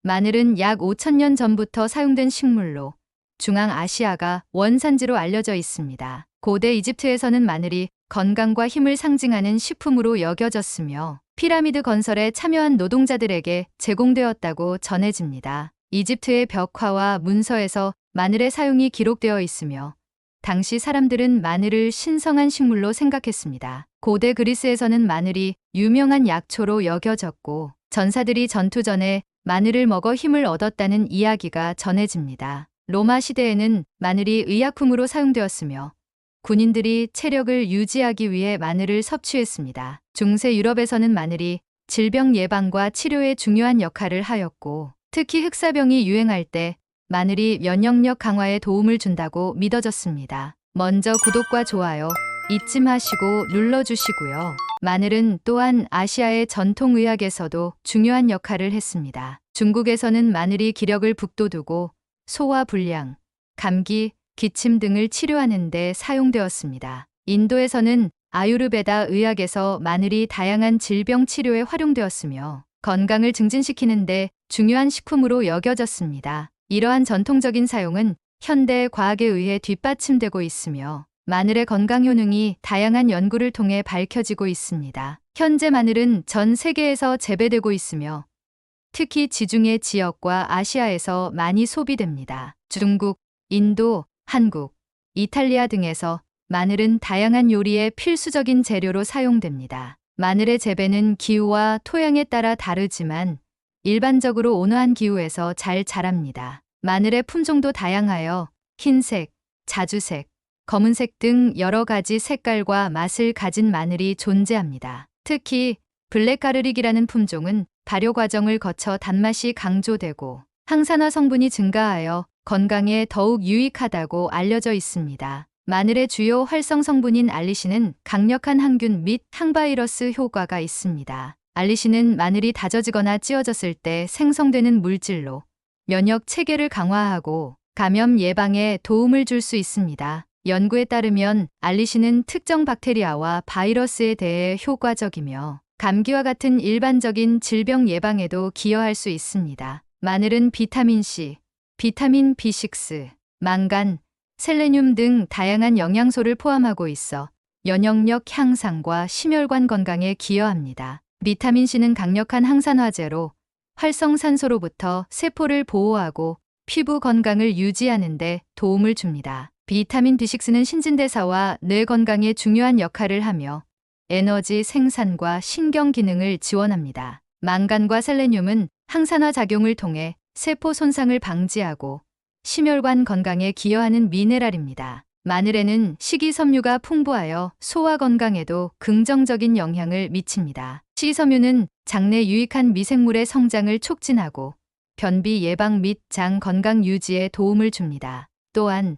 마늘은 약 5,000년 전부터 사용된 식물로 중앙아시아가 원산지로 알려져 있습니다. 고대 이집트에서는 마늘이 건강과 힘을 상징하는 식품으로 여겨졌으며 피라미드 건설에 참여한 노동자들에게 제공되었다고 전해집니다. 이집트의 벽화와 문서에서 마늘의 사용이 기록되어 있으며 당시 사람들은 마늘을 신성한 식물로 생각했습니다. 고대 그리스에서는 마늘이 유명한 약초로 여겨졌고 전사들이 전투 전에 마늘을 먹어 힘을 얻었다는 이야기가 전해집니다. 로마 시대에는 마늘이 의약품으로 사용되었으며 군인들이 체력을 유지하기 위해 마늘을 섭취했습니다. 중세 유럽에서는 마늘이 질병 예방과 치료에 중요한 역할을 하였고 특히 흑사병이 유행할 때 마늘이 면역력 강화에 도움을 준다고 믿어졌습니다. 먼저 구독과 좋아요 잊지 마시고 눌러주시고요. 마늘은 또한 아시아의 전통의학에서도 중요한 역할을 했습니다. 중국에서는 마늘이 기력을 북돋우고 소화불량, 감기, 기침 등을 치료하는 데 사용되었습니다. 인도에서는 아유르베다 의학에서 마늘이 다양한 질병 치료에 활용되었으며 건강을 증진시키는 데 중요한 식품으로 여겨졌습니다. 이러한 전통적인 사용은 현대 과학에 의해 뒷받침되고 있으며 마늘의 건강 효능이 다양한 연구를 통해 밝혀지고 있습니다. 현재 마늘은 전 세계에서 재배되고 있으며 특히 지중해 지역과 아시아에서 많이 소비됩니다. 중국, 인도, 한국, 이탈리아 등에서 마늘은 다양한 요리의 필수적인 재료로 사용됩니다. 마늘의 재배는 기후와 토양에 따라 다르지만 일반적으로 온화한 기후에서 잘 자랍니다. 마늘의 품종도 다양하여 흰색, 자주색, 검은색 등 여러 가지 색깔과 맛을 가진 마늘이 존재합니다. 특히 블랙가르릭이라는 품종은 발효 과정을 거쳐 단맛이 강조되고 항산화 성분이 증가하여 건강에 더욱 유익하다고 알려져 있습니다. 마늘의 주요 활성 성분인 알리신은 강력한 항균 및 항바이러스 효과가 있습니다. 알리신은 마늘이 다져지거나 찧어졌을 때 생성되는 물질로 면역 체계를 강화하고 감염 예방에 도움을 줄 수 있습니다. 연구에 따르면 알리신은 특정 박테리아와 바이러스에 대해 효과적이며 감기와 같은 일반적인 질병 예방에도 기여할 수 있습니다. 마늘은 비타민 C, 비타민 B6, 망간, 셀레늄 등 다양한 영양소를 포함하고 있어 면역력 향상과 심혈관 건강에 기여합니다. 비타민 C는 강력한 항산화제로 활성산소로부터 세포를 보호하고 피부 건강을 유지하는 데 도움을 줍니다. 비타민 B6는 신진대사와 뇌 건강에 중요한 역할을 하며 에너지 생산과 신경 기능을 지원합니다. 망간과 셀레늄은 항산화 작용을 통해 세포 손상을 방지하고 심혈관 건강에 기여하는 미네랄입니다. 마늘에는 식이섬유가 풍부하여 소화 건강에도 긍정적인 영향을 미칩니다. 식이섬유는 장내 유익한 미생물의 성장을 촉진하고 변비 예방 및 장 건강 유지에 도움을 줍니다. 또한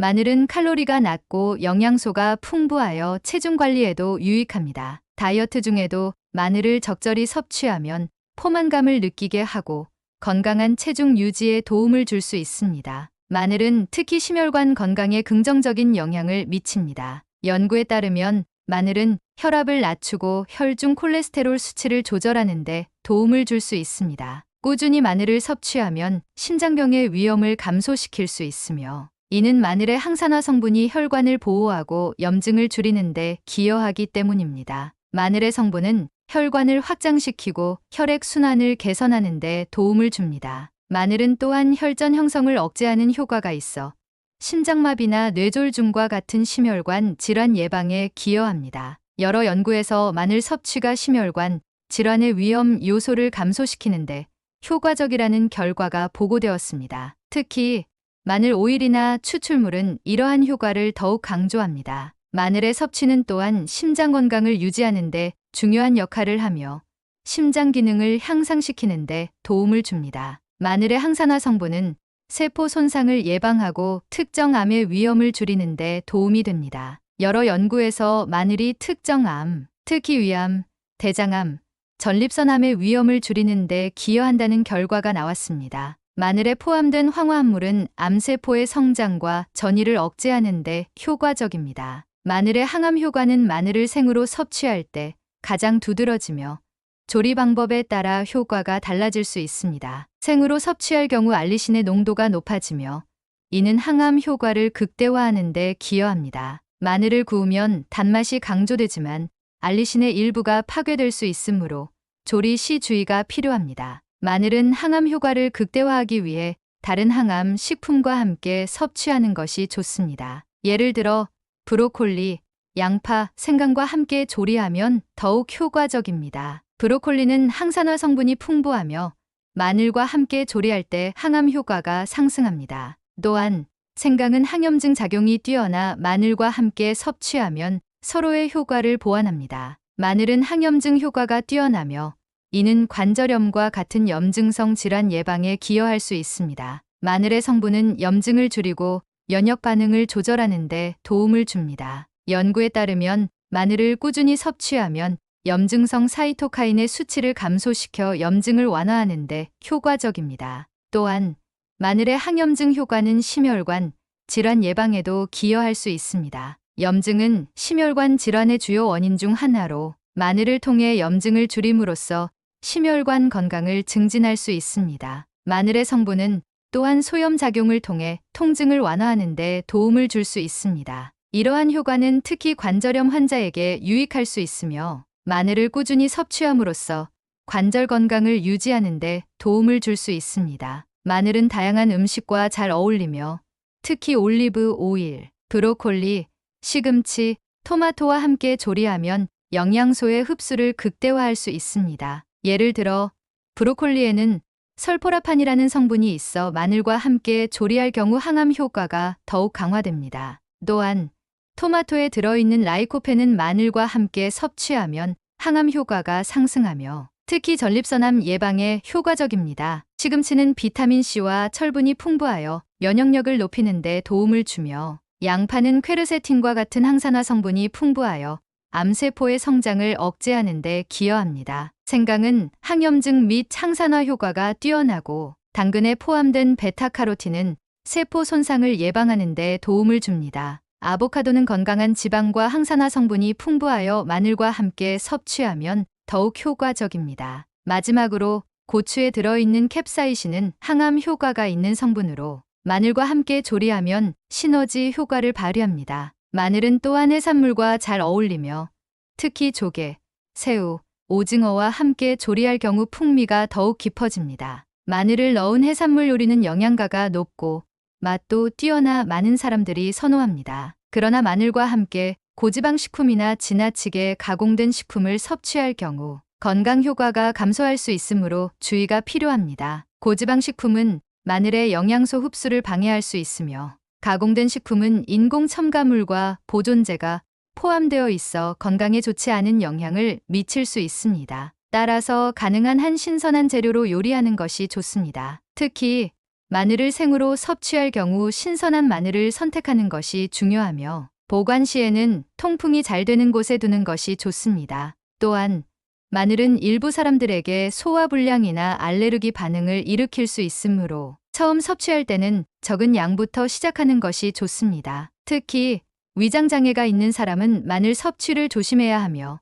마늘은 칼로리가 낮고 영양소가 풍부하여 체중 관리에도 유익합니다. 다이어트 중에도 마늘을 적절히 섭취하면 포만감을 느끼게 하고 건강한 체중 유지에 도움을 줄 수 있습니다. 마늘은 특히 심혈관 건강에 긍정적인 영향을 미칩니다. 연구에 따르면 마늘은 혈압을 낮추고 혈중 콜레스테롤 수치를 조절하는 데 도움을 줄 수 있습니다. 꾸준히 마늘을 섭취하면 심장병의 위험을 감소시킬 수 있으며 이는 마늘의 항산화 성분이 혈관을 보호하고 염증을 줄이는 데 기여하기 때문입니다. 마늘의 성분은 혈관을 확장시키고 혈액 순환을 개선하는 데 도움을 줍니다. 마늘은 또한 혈전 형성을 억제하는 효과가 있어 심장마비나 뇌졸중과 같은 심혈관 질환 예방에 기여합니다. 여러 연구에서 마늘 섭취가 심혈관 질환의 위험 요소를 감소시키는데 효과적이라는 결과가 보고되었습니다. 특히 마늘 오일이나 추출물은 이러한 효과를 더욱 강조합니다. 마늘의 섭취는 또한 심장 건강을 유지하는 데 중요한 역할을 하며 심장 기능을 향상시키는 데 도움을 줍니다. 마늘의 항산화 성분은 세포 손상을 예방하고 특정 암의 위험을 줄이는 데 도움이 됩니다. 여러 연구에서 마늘이 특정 암, 특히 위암, 대장암, 전립선암의 위험을 줄이는 데 기여한다는 결과가 나왔습니다. 마늘에 포함된 황화합물은 암세포의 성장과 전이를 억제하는 데 효과적입니다. 마늘의 항암 효과는 마늘을 생으로 섭취할 때 가장 두드러지며 조리 방법에 따라 효과가 달라질 수 있습니다. 생으로 섭취할 경우 알리신의 농도가 높아지며 이는 항암 효과를 극대화하는 데 기여합니다. 마늘을 구우면 단맛이 강조되지만 알리신의 일부가 파괴될 수 있으므로 조리 시 주의가 필요합니다. 마늘은 항암 효과를 극대화하기 위해 다른 항암 식품과 함께 섭취하는 것이 좋습니다. 예를 들어 브로콜리, 양파, 생강과 함께 조리하면 더욱 효과적입니다. 브로콜리는 항산화 성분이 풍부하며 마늘과 함께 조리할 때 항암 효과가 상승합니다. 또한 생강은 항염증 작용이 뛰어나 마늘과 함께 섭취하면 서로의 효과를 보완합니다. 마늘은 항염증 효과가 뛰어나며 이는 관절염과 같은 염증성 질환 예방에 기여할 수 있습니다. 마늘의 성분은 염증을 줄이고 면역 반응을 조절하는 데 도움을 줍니다. 연구에 따르면 마늘을 꾸준히 섭취하면 염증성 사이토카인의 수치를 감소시켜 염증을 완화하는 데 효과적입니다. 또한 마늘의 항염증 효과는 심혈관 질환 예방에도 기여할 수 있습니다. 염증은 심혈관 질환의 주요 원인 중 하나로 마늘을 통해 염증을 줄임으로써 심혈관 건강을 증진할 수 있습니다. 마늘의 성분은 또한 소염 작용을 통해 통증을 완화하는 데 도움을 줄 수 있습니다. 이러한 효과는 특히 관절염 환자에게 유익할 수 있으며 마늘을 꾸준히 섭취함으로써 관절 건강을 유지하는 데 도움을 줄 수 있습니다. 마늘은 다양한 음식과 잘 어울리며 특히 올리브 오일, 브로콜리, 시금치, 토마토와 함께 조리하면 영양소의 흡수를 극대화할 수 있습니다. 예를 들어 브로콜리에는 설포라판이라는 성분이 있어 마늘과 함께 조리할 경우 항암 효과가 더욱 강화됩니다. 또한 토마토에 들어있는 라이코펜은 마늘과 함께 섭취하면 항암 효과가 상승하며 특히 전립선암 예방에 효과적입니다. 시금치는 비타민C와 철분이 풍부하여 면역력을 높이는 데 도움을 주며 양파는 퀘르세틴과 같은 항산화 성분이 풍부하여 암세포의 성장을 억제하는 데 기여합니다. 생강은 항염증 및 항산화 효과가 뛰어나고 당근에 포함된 베타카로틴은 세포 손상을 예방하는 데 도움을 줍니다. 아보카도는 건강한 지방과 항산화 성분이 풍부하여 마늘과 함께 섭취하면 더욱 효과적입니다. 마지막으로 고추에 들어있는 캡사이신은 항암 효과가 있는 성분으로 마늘과 함께 조리하면 시너지 효과를 발휘합니다. 마늘은 또한 해산물과 잘 어울리며 특히 조개, 새우, 오징어와 함께 조리할 경우 풍미가 더욱 깊어집니다. 마늘을 넣은 해산물 요리는 영양가가 높고 맛도 뛰어나 많은 사람들이 선호합니다. 그러나 마늘과 함께 고지방 식품이나 지나치게 가공된 식품을 섭취할 경우 건강 효과가 감소할 수 있으므로 주의가 필요합니다. 고지방 식품은 마늘의 영양소 흡수를 방해할 수 있으며 가공된 식품은 인공 첨가물과 보존제가 포함되어 있어 건강에 좋지 않은 영향을 미칠 수 있습니다. 따라서 가능한 한 신선한 재료로 요리하는 것이 좋습니다. 특히 마늘을 생으로 섭취할 경우 신선한 마늘을 선택하는 것이 중요하며 보관 시에는 통풍이 잘 되는 곳에 두는 것이 좋습니다. 또한 마늘은 일부 사람들에게 소화불량이나 알레르기 반응을 일으킬 수 있으므로 처음 섭취할 때는 적은 양부터 시작하는 것이 좋습니다. 특히 위장장애가 있는 사람은 마늘 섭취를 조심해야 하며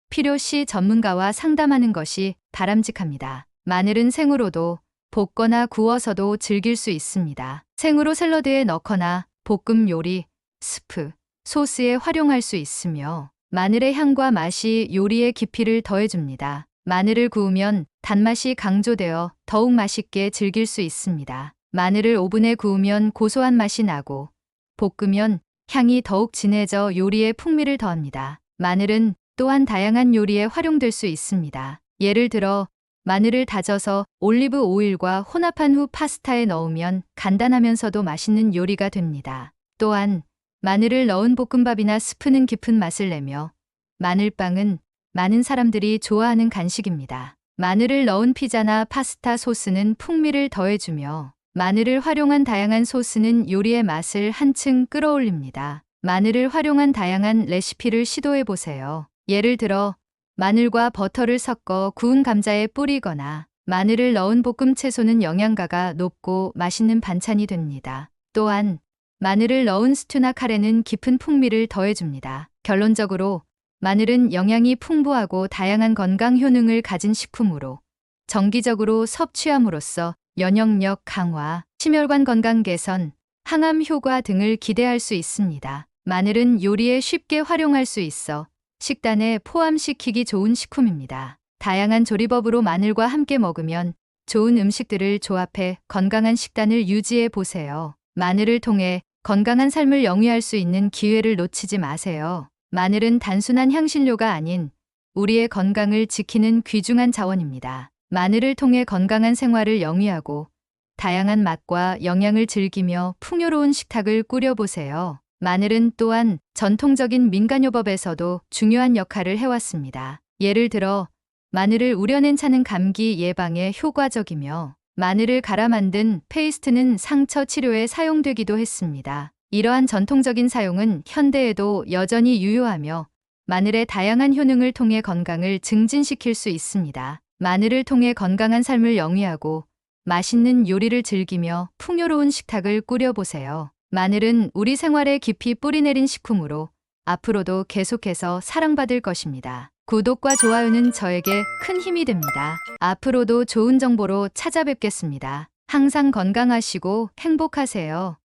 필요시 전문가와 상담하는 것이 바람직합니다. 마늘은 생으로도 볶거나 구워서도 즐길 수 있습니다. 생으로 샐러드에 넣거나 볶음 요리, 스프, 소스에 활용할 수 있으며 마늘의 향과 맛이 요리의 깊이를 더해줍니다. 마늘을 구우면 단맛이 강조되어 더욱 맛있게 즐길 수 있습니다. 마늘을 오븐에 구우면 고소한 맛이 나고 볶으면 향이 더욱 진해져 요리의 풍미를 더합니다. 마늘은 또한 다양한 요리에 활용될 수 있습니다. 예를 들어 마늘을 다져서 올리브 오일과 혼합한 후 파스타에 넣으면 간단하면서도 맛있는 요리가 됩니다. 또한 마늘을 넣은 볶음밥이나 스프는 깊은 맛을 내며 마늘빵은 많은 사람들이 좋아하는 간식입니다. 마늘을 넣은 피자나 파스타 소스는 풍미를 더해주며 마늘을 활용한 다양한 소스는 요리의 맛을 한층 끌어올립니다. 마늘을 활용한 다양한 레시피를 시도해보세요. 예를 들어 마늘과 버터를 섞어 구운 감자에 뿌리거나 마늘을 넣은 볶음 채소는 영양가가 높고 맛있는 반찬이 됩니다. 또한 마늘을 넣은 스튜나 카레는 깊은 풍미를 더해줍니다. 결론적으로 마늘은 영양이 풍부하고 다양한 건강 효능을 가진 식품으로 정기적으로 섭취함으로써 면역력 강화, 심혈관 건강 개선, 항암 효과 등을 기대할 수 있습니다. 마늘은 요리에 쉽게 활용할 수 있어 식단에 포함시키기 좋은 식품입니다. 다양한 조리법으로 마늘과 함께 먹으면 좋은 음식들을 조합해 건강한 식단을 유지해 보세요. 마늘을 통해 건강한 삶을 영위할 수 있는 기회를 놓치지 마세요. 마늘은 단순한 향신료가 아닌 우리의 건강을 지키는 귀중한 자원입니다. 마늘을 통해 건강한 생활을 영위하고 다양한 맛과 영양을 즐기며 풍요로운 식탁을 꾸려보세요. 마늘은 또한 전통적인 민간요법에서도 중요한 역할을 해왔습니다. 예를 들어 마늘을 우려낸 차는 감기 예방에 효과적이며 마늘을 갈아 만든 페이스트는 상처 치료에 사용되기도 했습니다. 이러한 전통적인 사용은 현대에도 여전히 유효하며 마늘의 다양한 효능을 통해 건강을 증진시킬 수 있습니다. 마늘을 통해 건강한 삶을 영위하고 맛있는 요리를 즐기며 풍요로운 식탁을 꾸려보세요. 마늘은 우리 생활에 깊이 뿌리내린 식품으로 앞으로도 계속해서 사랑받을 것입니다. 구독과 좋아요는 저에게 큰 힘이 됩니다. 앞으로도 좋은 정보로 찾아뵙겠습니다. 항상 건강하시고 행복하세요.